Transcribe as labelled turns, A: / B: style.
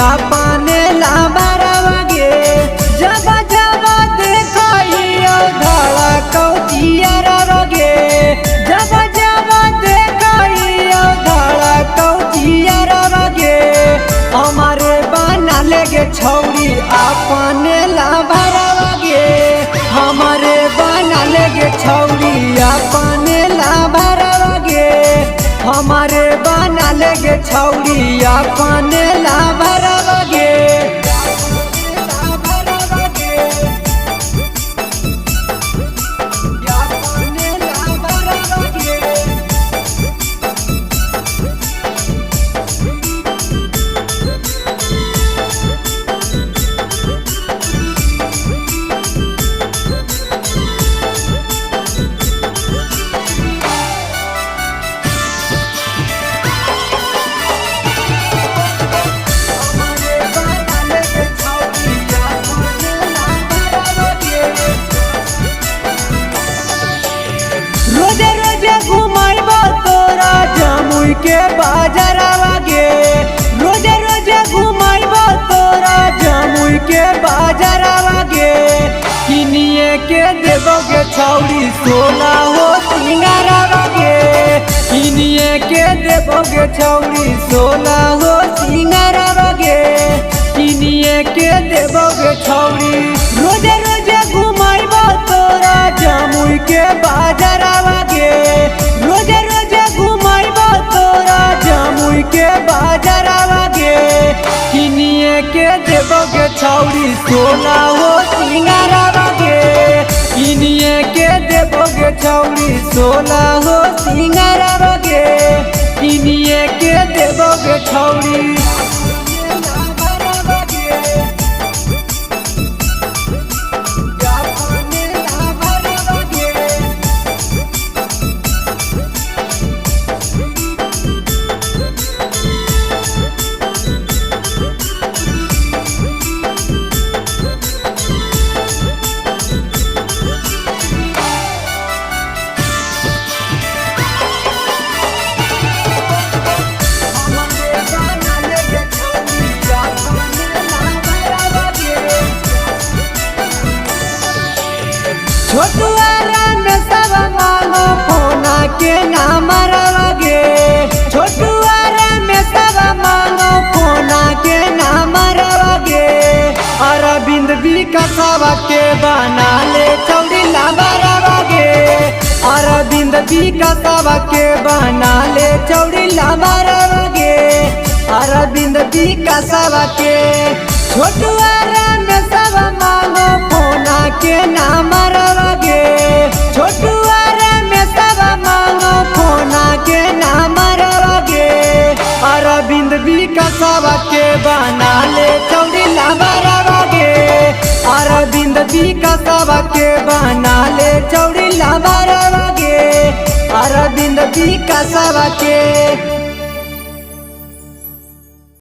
A: अपने लाबरवा गे। जब जब देखियो धड़कौ जियरवा गे। जब जब देखियो धड़कौ जियरवा गे। हमारे बना लेगे छौरी अपने लाबरवा गे। हमारे बना लेगे छौरी अपने लाबरवा गे। हमारे बना लेगे छौरी अपने लाबरवा गे। रोजे रोजे घुमाइबो तोरा जमुई के बाजारवा गे। रोजे रोजे घुमाइबो तोरा जमुई के बाजारवा गे। किनिए के देबोगे छौरी सोना हो सिंगारवा गे। किनिए के देबोगे छौरी सोना हो सिंगारवा गे। किनिए के देबोगे छौरी। रोजे रोजे घुमाइबो तोरा जमुई के बाजारवा गे। रोजे रोजे घुमाइबो तोरा जमुई के बाजारवा गे। किनिए के देबोगे छौरी सोना हो सिंगारवा गे। किनिए के देबोगे छौरी सोना हो सिंगारवा गे। किनिए के देबोगे छौरी। छोटुआ में सब मांगो फोना के नाम गे। छोटुआ में सब मांगो फोना के नाम गे। अरविंद विकासवा के बना ले छौरी लाबरवा गे। अरविंद विकासवा के बना ले छौरी लाबरवा गे। अरविंद विकासवा के। छोटुआ में सब मांगो फोना के नाम गे। छोटुआ में सब मांगो फोना के नाम गे। अरविंद विकासवा के बना ले छौरी लाबरवा गे। अरविंद विकासवा के बना ले छौरी लाबरवा गे। अरविंद विकासवा के।